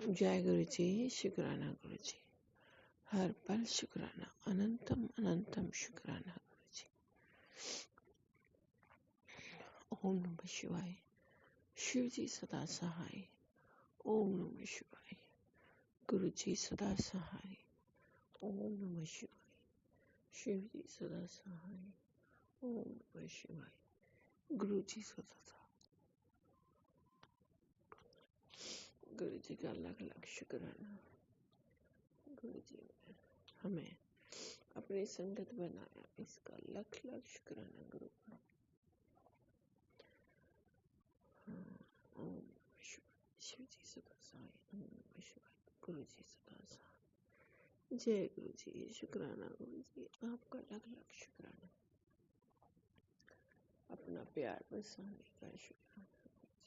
जय गुरु जी, शुक्राना गुरु जी। हर पल शुक्राना, अनंतम अनंतम शुक्राना गुरु जी। ओम नमः शिवाय। शिव जी सदा सहाय। ओम नमः शिवाय। गुरु जी सदा सहाय। ओम नमः शिवाय। शिव जी सदा सहाय। ओम नमः शिवाय। गुरु जी सदा सहाय। गुरु जी का लाख लाख शुक्राना। गुरु जी ने हमें अपनी संगत बनाया, इसका लाख लाख शुक्राना गुरु का। ओम नमः शिवाय। शिव जी सदा सहाय। ओम नमः शिवाय। गुरु जी सदा सहाय। जय गुरु जी, शुक्राना गुरु जी, आपका लाख लाख शुक्राना। अपना प्यार बरसाने का शुक्राना गुरु जी।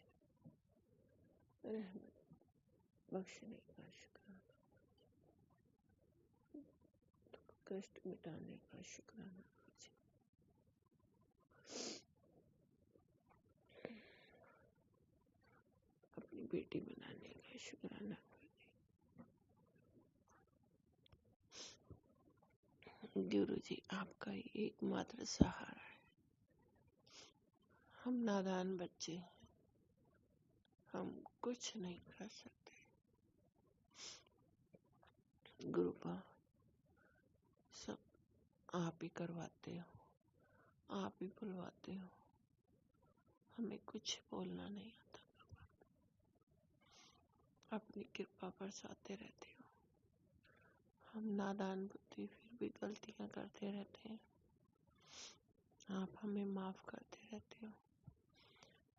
रहमत बख्शने का शुक्राना। दुख कष्ट मिटाने का शुक्राना गुरु जी। अपनी बेटी बनाने का शुक्राना गुरु जी। आपका ही एकमात्र सहारा है। हम नादान बच्चे हैं, हम कुछ नहीं कर सकते। गुरु पा सब आप ही करवाते हो, आप ही बुलवाते हो। हमें कुछ बोलना नहीं आता। अपनी कृपा बरसाते रहते हो। हम नादान बुद्धि फिर भी गलतियां करते रहते हैं। आप हमें माफ करते रहते हो।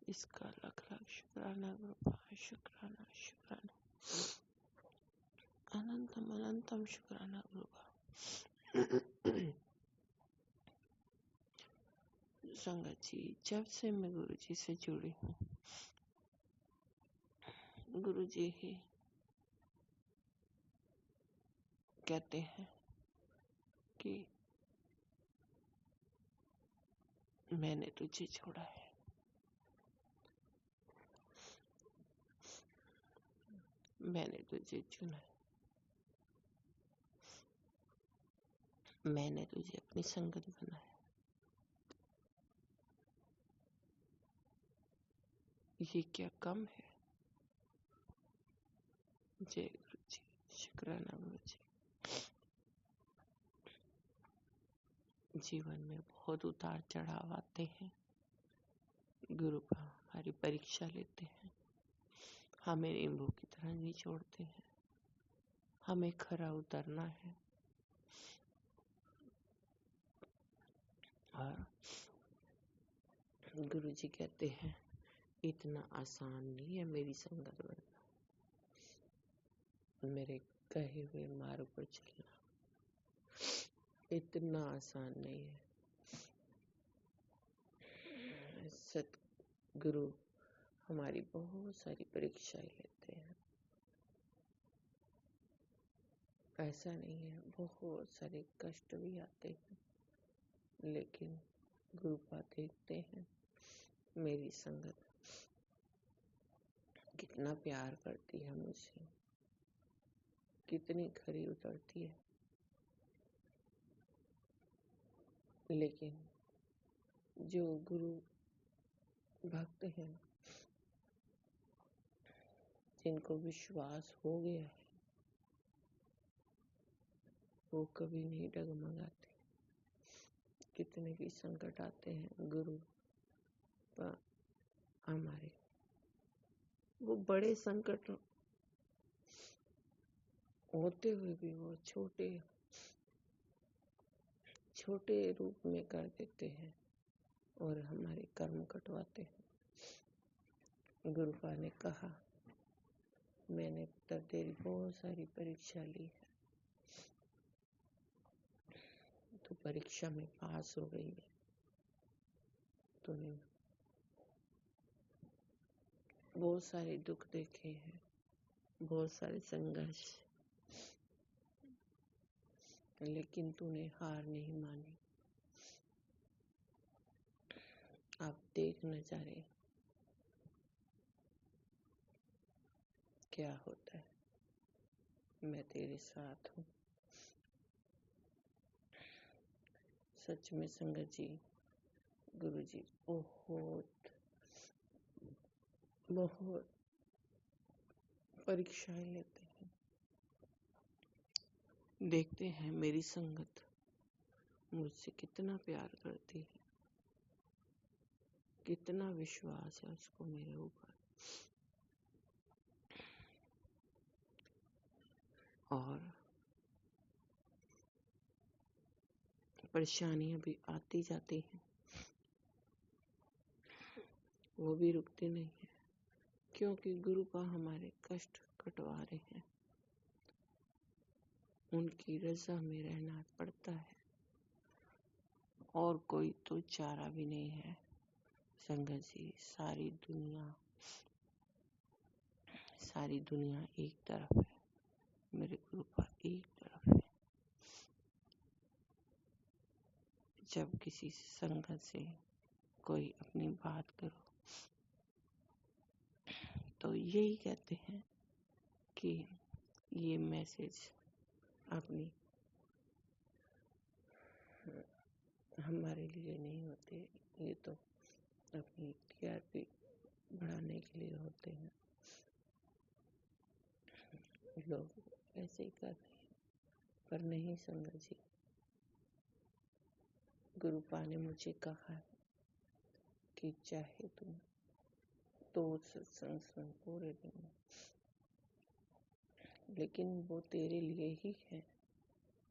इसका लाख लाख शुक्राना गुरु। शुक्राना शुक्राना, अनंतम अनंतम शुक्राना गुरु। संगत जी, जब से मैं गुरु जी से जुड़ी हूँ, गुरु जी ही कहते हैं कि मैंने तुझे छोड़ा है, मैंने तुझे चुना है, मैंने तुझे अपनी संगत बनाया। ये क्या कम है? जय गुरु जी, शुक्राना गुरु जी। जीवन में बहुत उतार चढ़ाव आते हैं। गुरु का हमारी परीक्षा लेते हैं, हमें नींबू की तरह निचोड़ते हैं। हमें खरा उतरना है और गुरु जी कहते हैं इतना आसान नहीं है मेरी संगत बनना, मेरे कहे हुए मार्ग पर चलना इतना आसान नहीं है। सतगुरु हमारी बहुत सारी परीक्षाएं लेते हैं। ऐसा नहीं है, बहुत सारे कष्ट भी आते हैं, लेकिन गुरुपा देखते हैं मेरी संगत कितना प्यार करती है मुझसे, कितनी खरी उतरती है। लेकिन जो गुरु भक्त हैं, जिनको विश्वास हो गया है, वो कभी नहीं डगमगाते। कितने भी संकट आते हैं गुरु पर हमारे, वो बड़े संकट होते हुए भी वो छोटे छोटे रूप में कर देते हैं और हमारे कर्म कटवाते हैं। गुरुपा ने कहा, मैंने पुत्र तेरी बहुत सारी परीक्षा ली है, तो परीक्षा में पास हो गई है। तूने बहुत सारे दुख देखे हैं, बहुत सारे संघर्ष, लेकिन तूने हार नहीं मानी। आप देख नजारे क्या होता है। मैं तेरे साथ हूँ। सच में संगत जी, गुरु जी बहुत बहुत परीक्षाएं लेते हैं। देखते हैं मेरी संगत मुझसे कितना प्यार करती है, कितना विश्वास है उसको मेरे ऊपर। और परेशानियां भी आती जाती हैं, वो भी रुकती नहीं है, क्योंकि गुरु का हमारे कष्ट कटवा रहे हैं। उनकी रजा में रहना पड़ता है, और कोई तो चारा भी नहीं है। संगत जी, सारी दुनिया एक तरफ है, मेरे गुरु का एक तरफ है। जब किसी संगत से कोई अपनी बात करो तो यही कहते हैं कि ये मैसेज अपनी हमारे लिए नहीं होते, ये तो अपनी टीआरपी बढ़ाने के लिए होते हैं। लोग ऐसे ही कर रहे हैं, पर नहीं संगत जी। गुरुपा ने मुझे कहा है कि चाहे तुम तो सत्संग सुन पूरे दिन, लेकिन वो तेरे लिए ही है।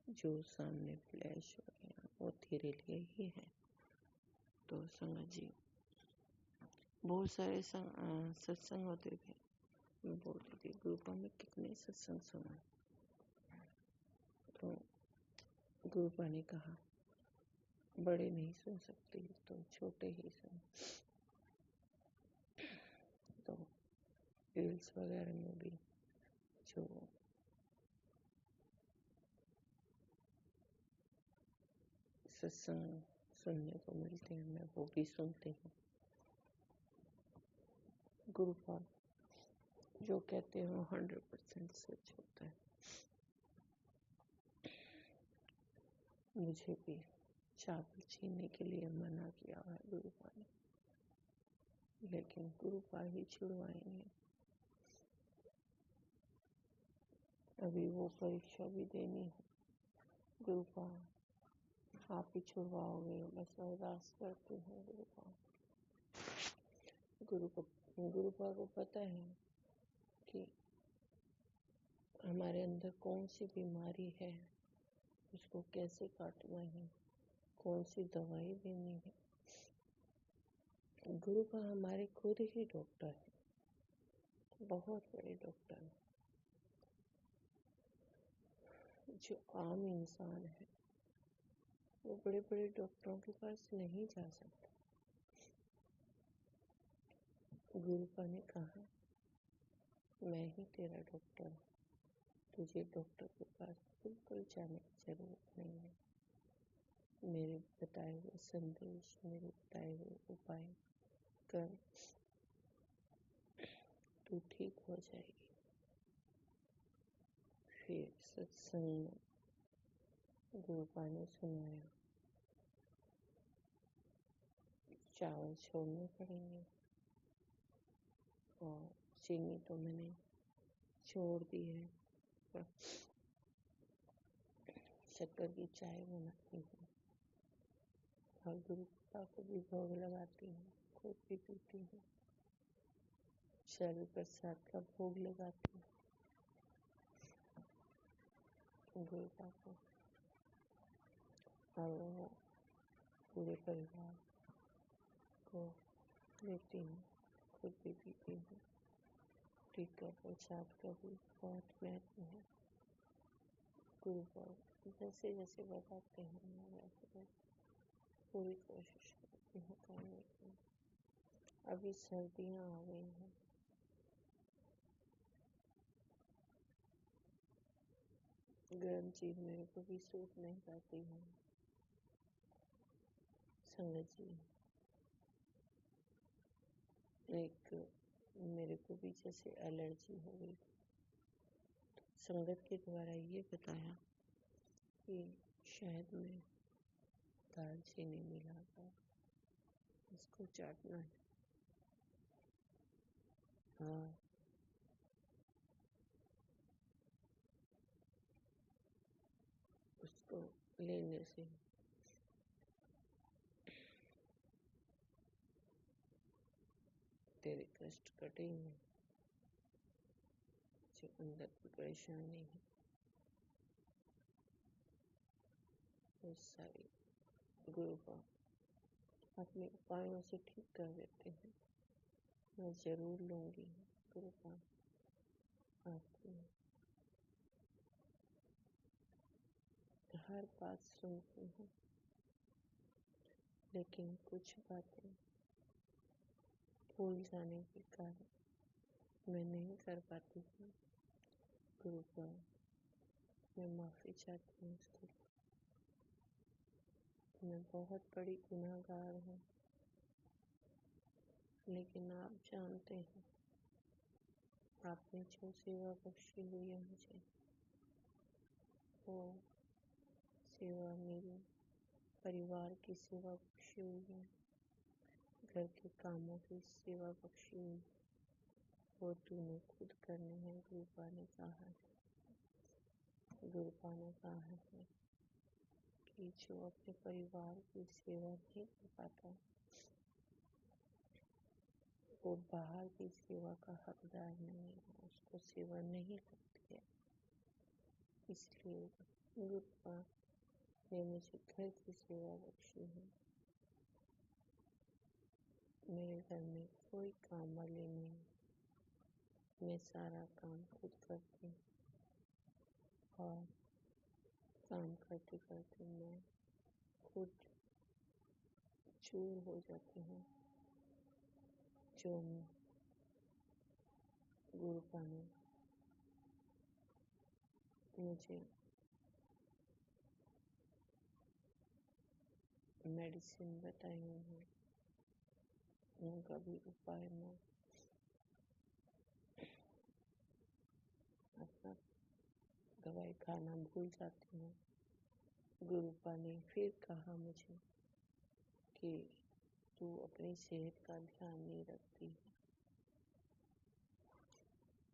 जो सामने फ्लैश हो गया वो तेरे लिए ही है। तो संगत जी, बहुत सारे सत्संग होते थे। मैं बोलती थी गुरुपा में कितने सत्संग सुना। तो गुरुपा ने कहा बड़े नहीं सुन सकती तो छोटे ही सुन। तो रील्स वगैरह में भी जो सत्संग सुनने को मिलते हैं मैं वो भी सुनती हूँ। गुरुपा जो कहते हैं 100% सच होता है। मुझे भी चावल छीनने के लिए मना किया है गुरुपा ने, लेकिन गुरुपा ही छुड़वाएंगे। अभी वो परीक्षा भी देनी है। गुरुपा आप ही छुड़वाओगे, बस अरदास करते हैं गुरुपा। गुरुपा को पता है कि हमारे अंदर कौन सी बीमारी है, उसको कैसे काटना है, कौन सी दवाई देनी है। गुरुपा हमारे खुद ही डॉक्टर है, बहुत बड़े डॉक्टर है। जो आम इंसान है वो बड़े बड़े डॉक्टरों के पास नहीं जा सकता। गुरुपा ने कहा मैं ही तेरा डॉक्टर हूँ, तुझे डॉक्टर के पास बिल्कुल जाने की जरूरत नहीं है। मेरे बताए हुए संदेश, मेरे बताए हुए उपाय कर, तू ठीक हो जाएगी। फिर सत्संग में गुरुपा ने सुनाया चावल छोड़ने पड़ेंगे, और चीनी तो मैंने छोड़ दी है, पर शक्कर की चाय बनाती हूँ और गुरुपा को भी भोग लगाती हूँ, खुद भी पीती हूँ। शैल प्रसाद का भोग लगाती हूँ गुरुपा को, और वो पूरे परिवार को देती हूँ, खुद भी पीती हूँ। टीका प्रसाद का भी बहुत महत्व है। गुरुपा जैसे जैसे बताते हैं मैं वैसे पूरी कोशिश करती हूँ करने की। अभी सर्दियाँ आ गई हैं, गर्म चीज मेरे को भी सूट नहीं करती है संगत जी। एक मेरे को भी जैसे एलर्जी हो गई, संगत के द्वारा ये बताया कि शहद में दालचीनी मिलाकर इसको चाटना है और उसको लेने से तेरे कष्ट कटेंगे। जो अंदर की परेशानी है वो सारी गुरु का अपने उपायों से ठीक कर देते हैं। मैं जरूर लूंगी गुरु का आपकी हर बात सुनती हूँ, लेकिन कुछ बातें भूल जाने के कारण मैं नहीं कर पाती हूँ। गुरु का मैं माफी चाहती हूँ इसके लिए। मैं बहुत बड़ी गुनहगार हूँ, लेकिन आप जानते हैं आपने जो सेवा बख्शी हुई है मुझे, वो सेवा मेरी परिवार की सेवा बख्शी हुई है, घर के कामों की सेवा बख्शी हुई, वो तूने खुद करनी है। गुरुपा ने कहा है, गुरुपा ने कहा है कि जो अपने परिवार की सेवा नहीं कर पाता वो बाहर की सेवा का हकदार नहीं है, उसको सेवा नहीं लगती है। इसलिए गुरुपा ने मुझे घर की सेवा बख्शी है। मेरे घर में कोई काम वाली नहीं, मैं सारा काम खुद करती हूँ और काम करते करते मैं खुद चूर हो जाती हूँ। जो गुरुपा ने मुझे मेडिसिन बताई हैं, उनका भी उपाय मैं अपना दवाई खाना भूल जाती हूँ। गुरुपा ने फिर कहा मुझे कि तू अपनी सेहत का ध्यान नहीं रखती है,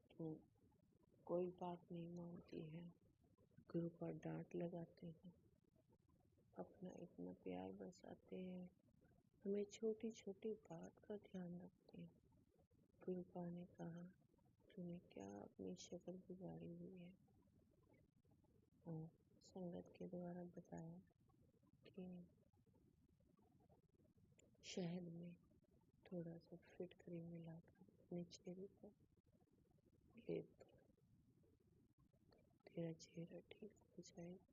तू कोई बात नहीं मानती है। गुरुपा डांट लगाते हैं, अपना इतना प्यार बरसाते हैं, हमें छोटी छोटी बात का ध्यान रखते हैं। गुरुपा ने कहा तूने क्या अपनी शक्ल बिगाड़ी हुई है, और संगत के द्वारा बताया कि शहद में थोड़ा सा फिटकरी मिलाकर अपने चेहरे पर लेप कर तेरा चेहरा ठीक हो जाएगा।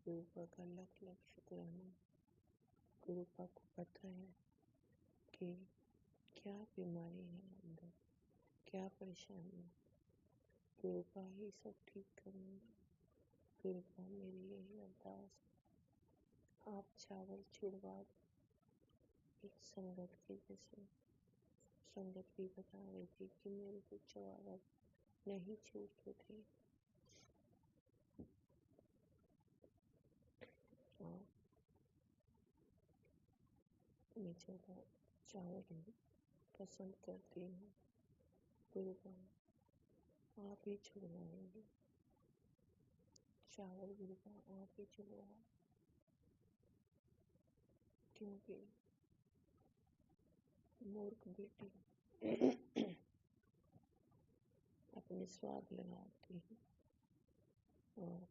गुरुपा का लख लख शुक्राना। गुरुपा को पता है कि क्या बीमारी है अंदर, क्या परेशानी है, गुरुपा ही सब ठीक करेंगे। गुरुपा मेरी यही अरदास है, आप चावल छुड़वा दो। एक संगत की जैसे संगत भी बता रही थी कि मेरे को चावल नहीं छूटते थे और मैं ज़्यादा चावल ही पसंद करती हूँ। गुरुपा आप ही छुड़वाएंगे चावल, गुरुपा आप ही छुड़वाओ, क्योंकि मूर्ख बेटी अपने स्वाद लगाती है और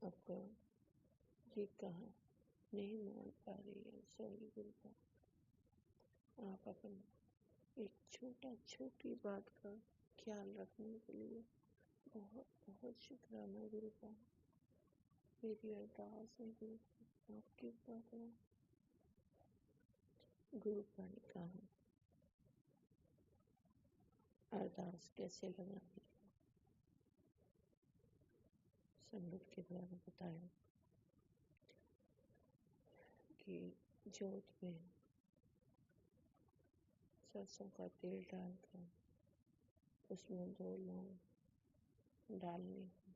आपको ये कहा नहीं मान पा रही है। सॉरी गुरुपा, आप अपने एक छोटी बात का ख्याल रखने के लिए बहुत बहुत शुक्राना। गुरुपा मेरी अरदास है, गुरुपा आप कृपा करो। गुरुपा ने कहा अरदास कैसे लगानी है। संगत के द्वारा बताया कि जोत में सरसों का तेल डालकर उसमें 2 लौंग डालनी है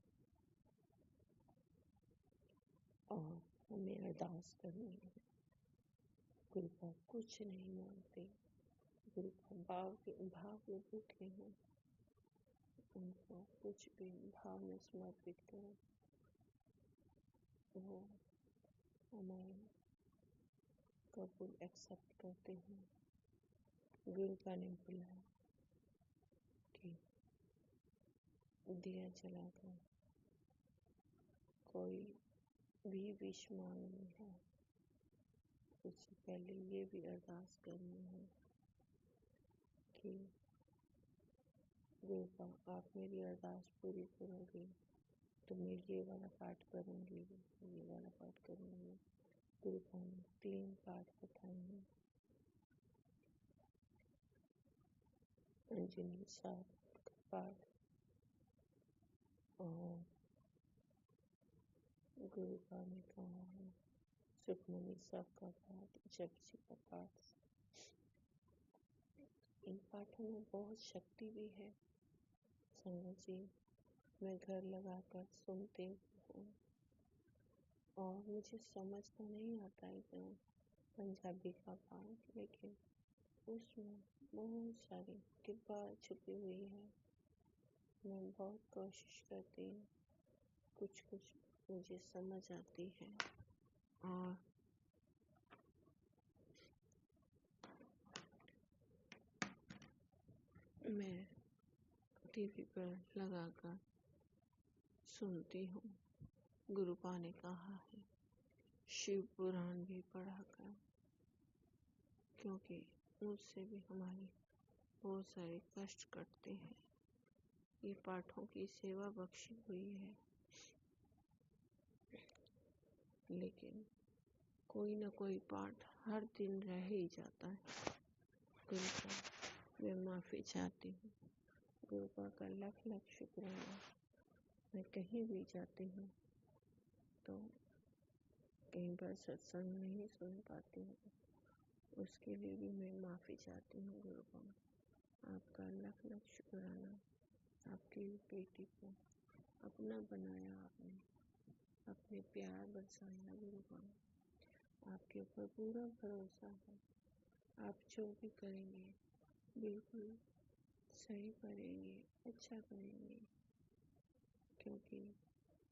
और हमें अरदास करनी है। गुरु का कुछ नहीं मांगते, गुरु का भाव में बैठे हैं, उनको कुछ भी भाव में समर्पित करो, वो हमारे कबूल एक्सेप्ट करते हैं। गुरु का ने बोला कि दिया जलाकर कोई भी विश मांगनी है, उससे पहले ये भी अरदास करनी है कि गुरुपा आप मेरी अरदास पूरी करोगे तो मैं ये वाला पाठ करूँगी, ये वाला पाठ करूँगी। गुरुपा ने 3 पाठ बताए हैं। अंजनी साहब का पाठ और गुरुपा ने कहा है सुखमनी साहब का पाठ, जपजी का पाठ। इन पाठों में बहुत शक्ति भी है संगत जी। मैं घर लगाकर सुनती हूँ और मुझे समझ तो नहीं आता इतना पंजाबी का पाठ, लेकिन उसमें बहुत सारी कृपा छुपी हुई है। मैं बहुत कोशिश करती हूँ, कुछ कुछ मुझे समझ आती है और मैं टीवी पर लगाकर सुनती हूँ। गुरुपा ने कहा है शिव पुराण भी पढ़ा कर, क्योंकि उससे भी हमारे बहुत सारे कष्ट कटते हैं। ये पाठों की सेवा बख्शी हुई है, लेकिन कोई न कोई पाठ हर दिन रह ही जाता है। गुरुपा मैं माफ़ी चाहती हूँ। गुरुपा का लाख लाख शुक्राना। मैं कहीं भी जाती हूँ तो कई बार सत्संग नहीं सुन पाती हूँ, उसके लिए भी मैं माफ़ी चाहती हूँ। गुरुपा आपका लाख लाख शुक्राना। आपकी बेटी को अपना बनाया आपने, अपने प्यार बरसाया। गुरुपा आपके ऊपर पूरा भरोसा है, आप जो भी करेंगे बिल्कुल सही करेंगे, अच्छा करेंगे। क्योंकि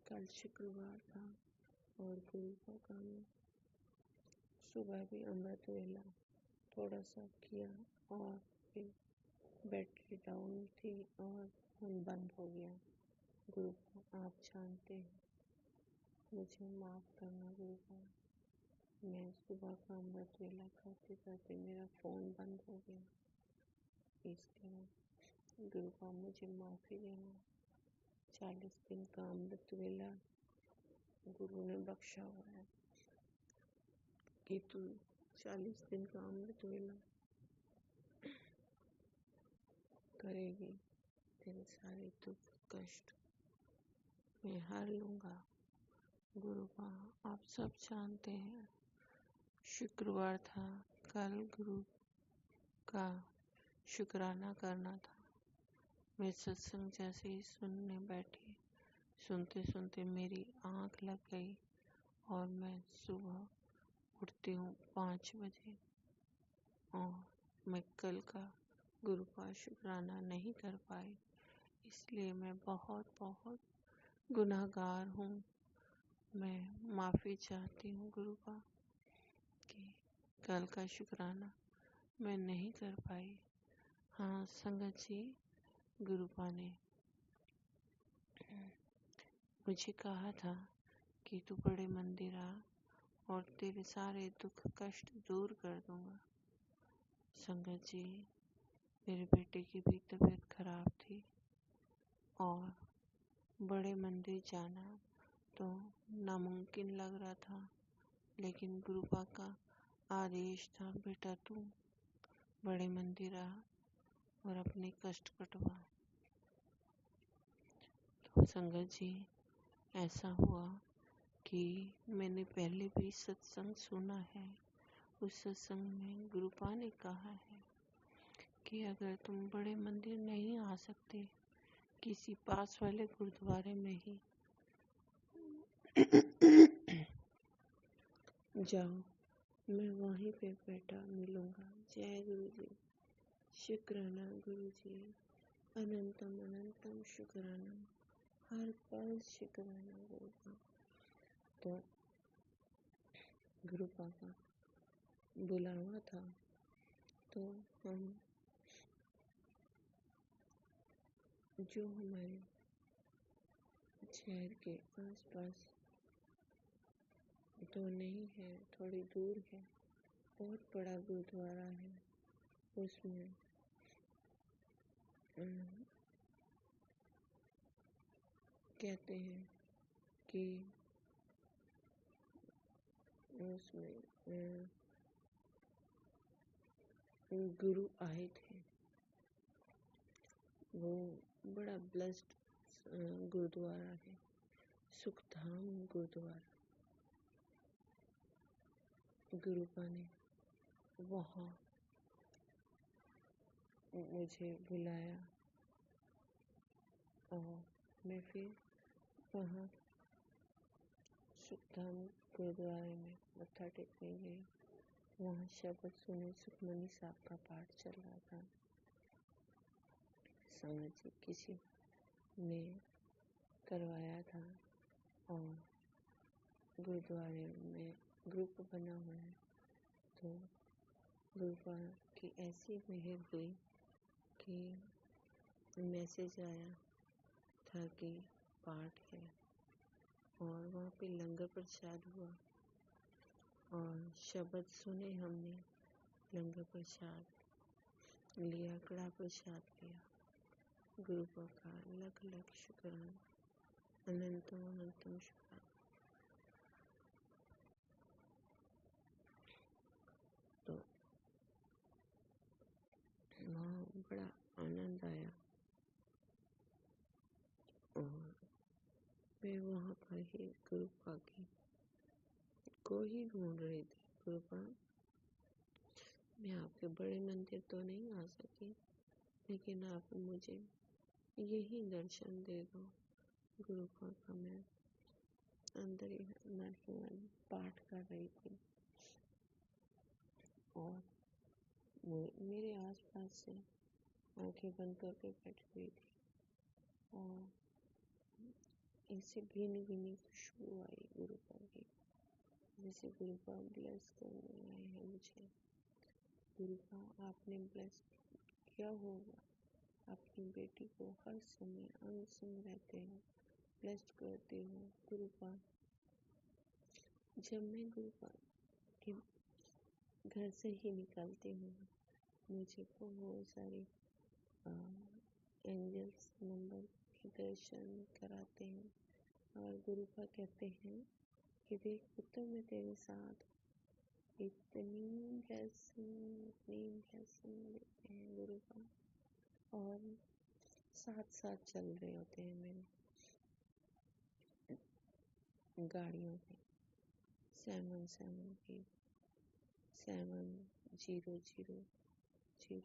कल शुक्रवार था और गुरुपा का मैं सुबह भी अमृत वेला थोड़ा सा किया और फिर बैटरी डाउन थी और फोन बंद हो गया। गुरुपा आप जानते हैं, मुझे माफ़ करना गुरुपा। मैं सुबह का अमृत वेला करते करते मेरा फ़ोन बंद हो गया, इसलिए गुरुपा मुझे माफ़ी देना। 40 दिन का अमृत वेला गुरु ने बख्शा हुआ है कि तू 40 दिन का अमृत वेला करेगी, तेरे सारे दुख कष्ट मैं हर लूँगा। गुरुपा आप सब जानते हैं, शुक्रवार था, कल गुरु का शुक्राना करना था। मैं सत्संग जैसे ही सुनने बैठी, सुनते सुनते मेरी आँख लग गई और मैं सुबह उठती हूँ 5 बजे और मैं कल का गुरुपा शुक्राना नहीं कर पाई, इसलिए मैं बहुत बहुत गुनहगार हूँ। मैं माफ़ी चाहती हूँ गुरुपा कि कल का शुक्राना मैं नहीं कर पाई। हाँ संगत जी, गुरुपा ने मुझे कहा था कि तू बड़े मंदिर आ और तेरे सारे दुख कष्ट दूर कर दूंगा। संगत जी, मेरे बेटे की भी तबीयत खराब थी और बड़े मंदिर जाना तो नामुमकिन लग रहा था, लेकिन गुरुपा का आदेश था बेटा तू बड़े मंदिर आ और अपने कष्ट कटवा। तो संगत जी, ऐसा हुआ कि मैंने पहले भी सत्संग सुना है। उस सत्संग में गुरुपा ने कहा है कि अगर तुम बड़े मंदिर नहीं आ सकते किसी पास वाले गुरुद्वारे में ही जाओ, मैं वहीं पे बैठा मिलूंगा। जय गुरु जी, शुक्राना गुरु जी, अनंतम अनंतम शुक्राना, हर पल शुक्राना गुरु का। तो गुरु पापा बुलावा था, तो हम जो हमारे शहर के आसपास तो नहीं है, थोड़ी दूर है, बहुत बड़ा गुरुद्वारा है। उसमें कहते हैं कि उसमें गुरु आए थे। वो बड़ा ब्लेस्ड गुरुद्वारा है, सुखधाम गुरुद्वारा। गुरुपा ने वहाँ मुझे बुलाया और मैं फिर वहाँ सुखधाम गुरुद्वारे में मत्था टेकने गई। वहाँ शब्द सुने, सुखमनी साहब का पाठ चल रहा था। संगत जी किसी ने करवाया था और गुरुद्वारे में ग्रुप बना हुआ है। तो गुरुपा की ऐसी मेहर हुई कि मैसेज आया था कि पाठ है, और वहाँ पे लंगर प्रसाद हुआ और शब्द सुने हमने, लंगर प्रसाद लिया, कड़ा प्रसाद लिया। गुरुपा का लख लख शुक्राना, अनंतम अनंतम शुक्राना। तो वहाँ बड़ा आनंद आया और मैं वहाँ पर ही गुरुपा को ही ढूंढ रही थी। गुरुपा, मैं आपके बड़े मंदिर तो नहीं आ सकी, लेकिन आप मुझे यही दर्शन दे दो। गुरुपा का मैं अंदर ही पाठ कर रही थी और मेरे आसपास से आंखें बंद करके बैठी हुई थी और इससे भीनी भीनी खुशबू आई गुरुपा की, जैसे गुरुपा ब्लेस करने आए हैं मुझे। गुरुपा, आपने ब्लेस किया होगा अपनी बेटी को, हर समय अंग संग रहते हो, ब्लेस्ड करते हो। गुरुपा, जब मैं गुरुपा के घर से ही निकलती हूँ, मुझे बहुत सारी एंजल्स नंबर के दर्शन कराते हैं और गुरुपा कहते हैं कि देख पुत्र, मैं तेरे साथ इतनी ब्लेसिंग देते हैं गुरुपा, और साथ साथ चल रहे होते हैं मेरे गाड़ियों पे 770 की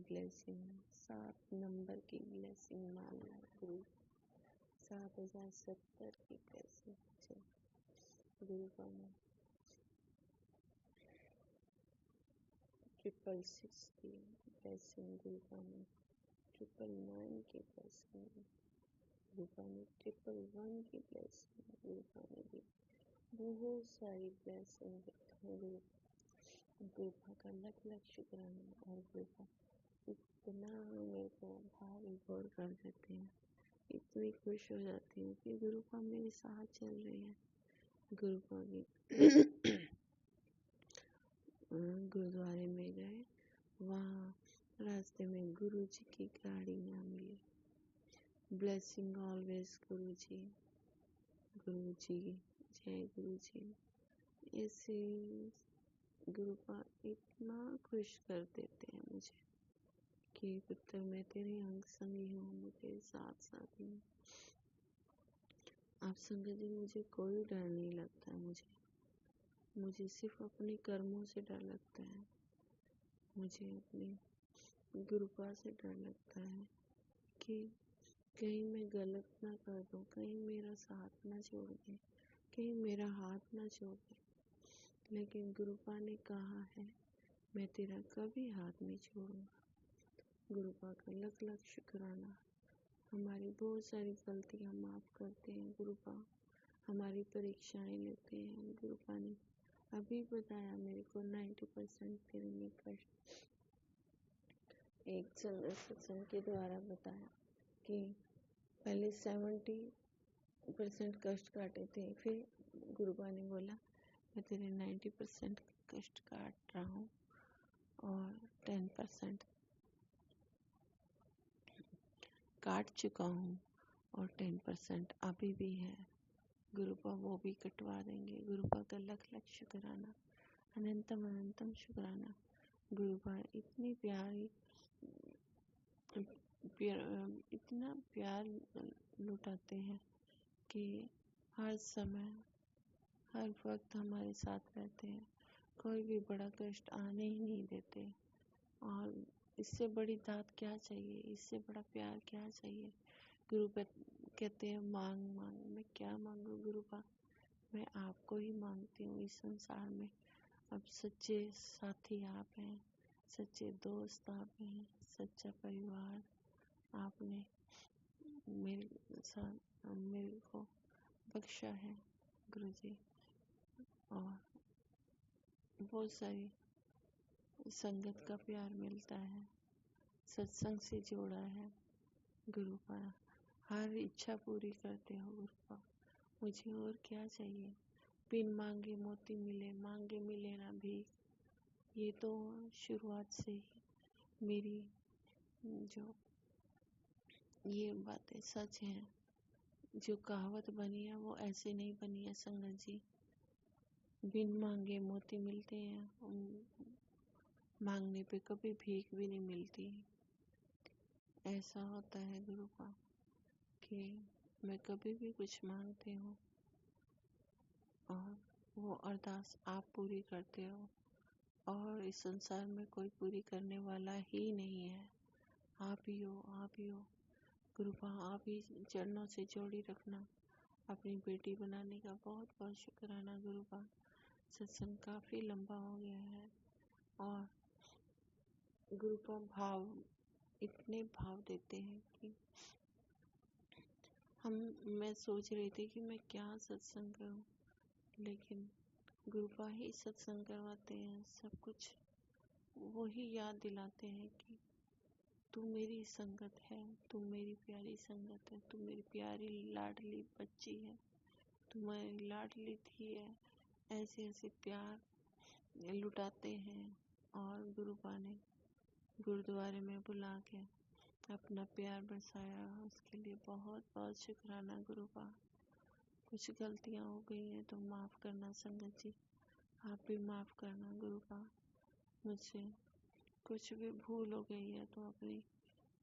ब्लेसिंग, 7 नंबर की ब्लेसिंग मांगना गुरु, 7070 की ब्लेसिंग गुरुपा में, 666 की ब्लेसिंग गुरुपा में, 999 की ब्लेसिंग गुरुपा में, 111 की ब्लेसिंग गुरुपा में दी। बहुत सारी ब्लेसिंग गुरुपा का लख लख शुक्राना। और गुरुपा इतना मेरे को भाव विभोर कर देते हैं, इतनी खुश हो जाती हूँ कि गुरुपा मेरे साथ चल रहे हैं। गुरुपा की गुरुद्वारे में गए, वहाँ रास्ते में गुरु जी की गाड़ी ना मिली। ब्लेसिंग ऑलवेज गुरु जी, जय गुरु जी। ऐसे गुरुपा इतना खुश कर देते हैं मुझे कि पुत्र, मैं तेरे अंग संग ही हूँ, मैं तेरे साथ साथ हूँ। आप संगत जी, मुझे कोई डर नहीं लगता। मुझे सिर्फ अपने कर्मों से डर लगता है। मुझे अपने गुरुपा से डर लगता है कि कहीं मैं गलत ना कर दूं, कहीं मेरा साथ ना छोड़ दे, कहीं मेरा हाथ ना छोड़ दे। लेकिन गुरुपा ने कहा है, मैं तेरा कभी हाथ नहीं छोड़ूंगा। गुरुपा का लख लख शुक्राना। हमारी बहुत सारी गलतियां माफ करते हैं गुरुपा, हमारी परीक्षाएं लेते हैं। गुरुपा ने अभी बताया मेरे को 90% तेरे में कष्ट, एक सत्संग के द्वारा बताया कि पहले 70% कष्ट काटे थे, फिर गुरुपा ने बोला मैं तेरे 90% कष्ट काट रहा हूँ और 10% काट चुका हूँ और 10% अभी भी है। गुरुपा वो भी कटवा देंगे। गुरुपा का लख लख शुक्राना, अनंतम अनंतम शुक्राना। गुरुपा इतनी प्यारी इतना प्यार लुटाते हैं कि हर समय हर वक्त हमारे साथ रहते हैं, कोई भी बड़ा कष्ट आने ही नहीं देते। और इससे बड़ी दात क्या चाहिए, इससे बड़ा प्यार क्या चाहिए। गुरुपा कहते हैं मांग मांग, मैं क्या मांगू गुरुपा, मैं आपको ही मांगती हूँ इस संसार में। अब सच्चे साथी आप हैं, सच्चे दोस्त आप हैं, सच्चा परिवार आपने मेरे को बख्शा है गुरुजी। और बहुत सारी संगत का प्यार मिलता है, सत्संग से जोड़ा है। गुरुपा हर इच्छा पूरी करते हो गुरुपा, मुझे और क्या चाहिए। बिन मांगे मोती मिले, मांगे मिले ना भीख, ये तो शुरुआत से ही मेरी जो ये बातें सच हैं। जो कहावत बनी है वो ऐसे नहीं बनी है संगत जी। बिन मांगे मोती मिलते हैं, मांगने पे कभी भीख भी नहीं मिलती। ऐसा होता है गुरुपा कि मैं कभी भी कुछ मांगती हूँ और वो अरदास आप पूरी करते हो, और इस संसार में कोई पूरी करने वाला ही नहीं है, आप ही हो, आप ही हो। गुरुपा आप ही चरणों से जोड़ी रखना। अपनी बेटी बनाने का बहुत बहुत शुक्राना गुरुपा। सत्संग काफी लंबा हो गया है और गुरुपा इतने भाव देते हैं कि मैं सोच रही थी कि मैं क्या सत्संग करूं, लेकिन गुरुपा ही सत्संग करवाते हैं। सब कुछ वो ही याद दिलाते हैं कि तू मेरी संगत है, तू मेरी प्यारी संगत है, तू मेरी प्यारी लाडली बच्ची है, तू मेरी लाडली थी है। ऐसे ऐसे प्यार लुटाते हैं। और गुरुपा ने गुरुद्वारे में बुला के अपना प्यार बरसाया, उसके लिए बहुत बहुत शुक्राना गुरुपा। कुछ गलतियां हो गई हैं तो माफ़ करना संगत जी, आप भी माफ़ करना गुरुपा। मुझसे कुछ भी भूल हो गई है तो अपनी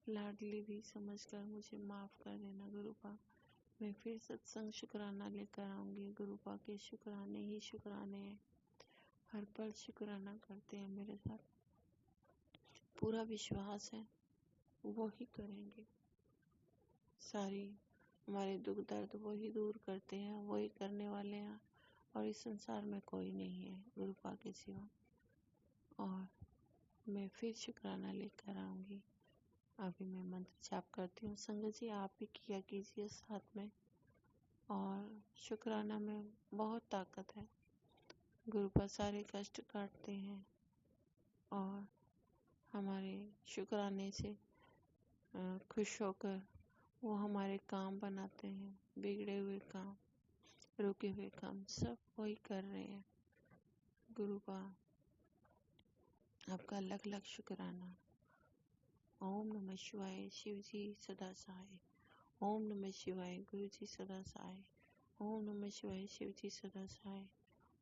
लाडली भी समझकर मुझे माफ़ कर देना गुरुपा। मैं फिर सत्संग शुक्राना लेकर आऊँगी। गुरुपा के शुक्राने ही शुक्राने हैं, हर पल शुक्राना करते हैं मेरे साथ। पूरा विश्वास है वो ही करेंगे, सारी हमारे दुख दर्द वो ही दूर करते हैं, वो ही करने वाले हैं। और इस संसार में कोई नहीं है गुरुपा के सिवा। और मैं फिर शुक्राना लेकर आऊँगी। अभी मैं मंत्र जाप करती हूँ। संगत जी आप भी किया कीजिए साथ में। और शुक्राना में बहुत ताकत है। गुरुपा सारे कष्ट काटते हैं और हमारे शुक्राने से खुश होकर वो हमारे काम बनाते हैं। बिगड़े हुए काम, रुके हुए काम सब वही कर रहे हैं। गुरुपा आपका लख लख शुक्राना। ओम नमः शिवाय। शिव जी सदा सहाय। ओम नमः शिवाय। गुरु जी सदा सहाय। ओम नमः शिवाय। शिव जी सदा सहाय।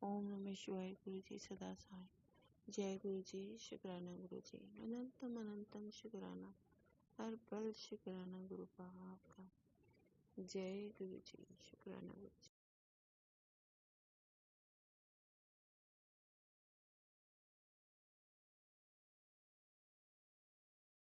ओम नमः शिवाय। गुरु जी सदा सहाय। जय गुरु जी। शुक्राना गुरु जी, अनंतम अनंतम शुक्राना, हर पल शुक्राना गुरुपा आपका। जय गुरु जी। शुक्राना गुरु जी।